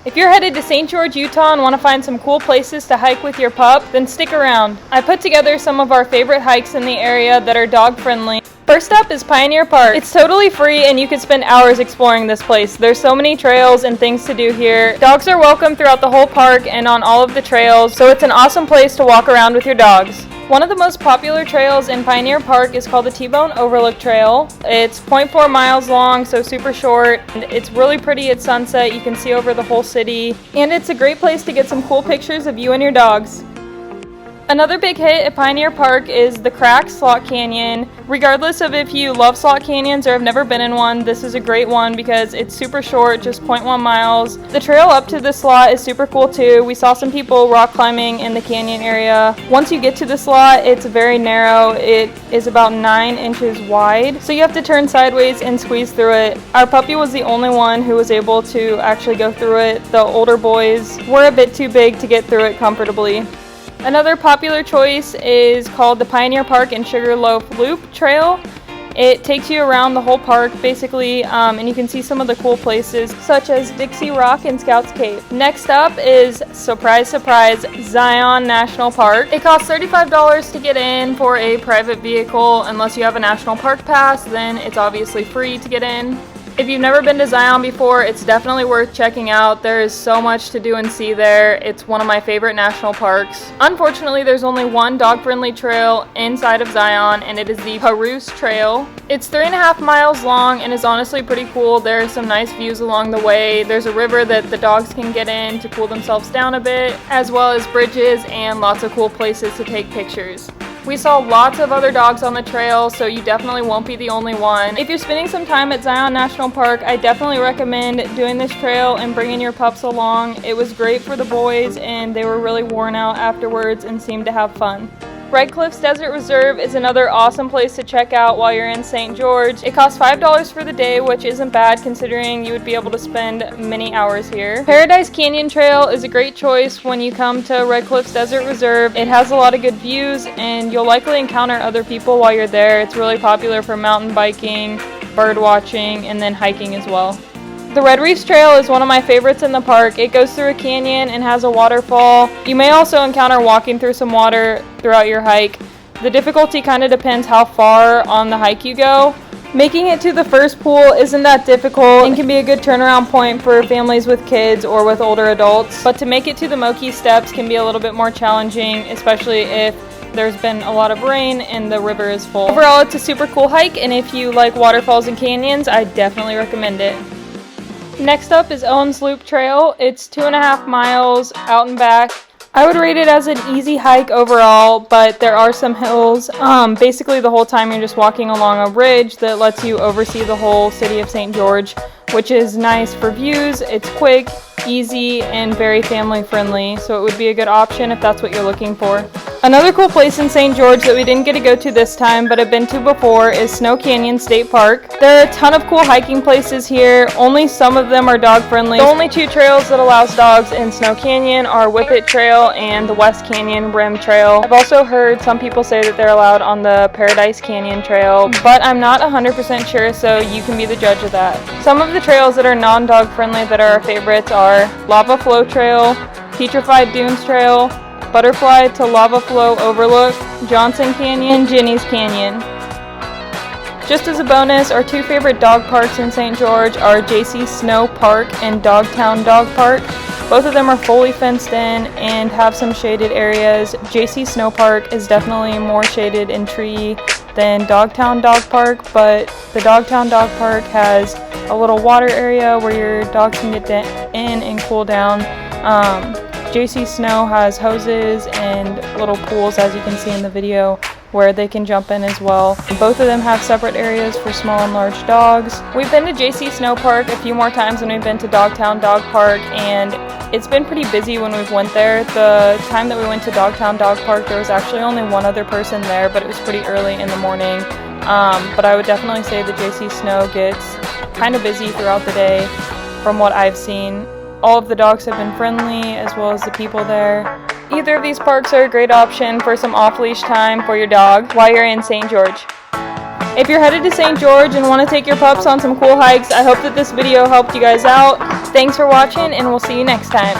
If you're headed to St. George, Utah and want to find some cool places to hike with your pup, then stick around. I put together some of our favorite hikes in the area that are dog friendly. First up is Pioneer Park. It's totally free and you could spend hours exploring this place. There's so many trails and things to do here. Dogs are welcome throughout the whole park and on all of the trails, so it's an awesome place to walk around with your dogs. One of the most popular trails in Pioneer Park is called the T-Bone Overlook Trail. It's 0.4 miles long, so super short. And it's really pretty at sunset. You can see over the whole city. And it's a great place to get some cool pictures of you and your dogs. Another big hit at Pioneer Park is the Crack Slot Canyon. Regardless of if you love slot canyons or have never been in one, this is a great one because it's super short, just 0.1 miles. The trail up to the slot is super cool too. We saw some people rock climbing in the canyon area. Once you get to the slot, it's very narrow. It is about 9 inches wide, so you have to turn sideways and squeeze through it. Our puppy was the only one who was able to actually go through it. The older boys were a bit too big to get through it comfortably. Another popular choice is called the Pioneer Park and Sugarloaf Loop Trail. It takes you around the whole park basically, and you can see some of the cool places such as Dixie Rock and Scouts Cave. Next up is, surprise surprise, Zion National Park. It costs $35 to get in for a private vehicle. Unless you have a national park pass, then it's obviously free to get in. If you've never been to Zion before, it's definitely worth checking out. There is so much to do and see there. It's one of my favorite national parks. Unfortunately, there's only one dog-friendly trail inside of Zion, and it is the Parouse Trail. It's 3.5 miles long and is honestly pretty cool. There are some nice views along the way. There's a river that the dogs can get in to cool themselves down a bit, as well as bridges and lots of cool places to take pictures. We saw lots of other dogs on the trail, so you definitely won't be the only one. If you're spending some time at Zion National Park, I definitely recommend doing this trail and bringing your pups along. It was great for the boys, and they were really worn out afterwards and seemed to have fun. Red Cliffs Desert Reserve is another awesome place to check out while you're in St. George. It costs $5 for the day, which isn't bad considering you would be able to spend many hours here. Paradise Canyon Trail is a great choice when you come to Red Cliffs Desert Reserve. It has a lot of good views and you'll likely encounter other people while you're there. It's really popular for mountain biking, bird watching, and then hiking as well. The Red Reefs Trail is one of my favorites in the park. It goes through a canyon and has a waterfall. You may also encounter walking through some water throughout your hike. The difficulty kind of depends how far on the hike you go. Making it to the first pool isn't that difficult and can be a good turnaround point for families with kids or with older adults. But to make it to the Moki steps can be a little bit more challenging, especially if there's been a lot of rain and the river is full. Overall, it's a super cool hike, and if you like waterfalls and canyons, I definitely recommend it. Next up is Owens Loop Trail. It's 2.5 miles out and back. I would rate it as an easy hike overall, but there are some hills. Basically the whole time you're just walking along a ridge that lets you oversee the whole city of St. George, which is nice for views. It's quick, easy, and very family friendly, so it would be a good option if that's what you're looking for. Another cool place in St. George that we didn't get to go to this time but have been to before is Snow Canyon State Park. There are a ton of cool hiking places here. Only some of them are dog friendly. The only 2 trails that allows dogs in Snow Canyon are Whippet Trail and the West Canyon Rim Trail. I've also heard some people say that they're allowed on the Paradise Canyon Trail, but I'm not 100% sure, so you can be the judge of that. Some of the trails that are non-dog friendly that are our favorites are Lava Flow Trail, Petrified Dunes Trail, Butterfly to Lava Flow Overlook, Johnson Canyon, and Jenny's Canyon. Just as a bonus, our 2 favorite dog parks in St. George are JC Snow Park and Dogtown Dog Park. Both of them are fully fenced in and have some shaded areas. JC Snow Park is definitely more shaded and tree than Dogtown Dog Park, but the Dogtown Dog Park has a little water area where your dogs can get in and cool down. JC Snow has hoses and little pools, as you can see in the video, where they can jump in as well. Both of them have separate areas for small and large dogs. We've been to JC Snow Park a few more times than we've been to Dogtown Dog Park, and it's been pretty busy when we've went there. The time that we went to Dogtown Dog Park, there was actually only one other person there, but it was pretty early in the morning. But I would definitely say that JC Snow gets kind of busy throughout the day from what I've seen. All of the dogs have been friendly, as well as the people there. Either of these parks are a great option for some off-leash time for your dog while you're in St. George. If you're headed to St. George and want to take your pups on some cool hikes, I hope that this video helped you guys out. Thanks for watching, and we'll see you next time.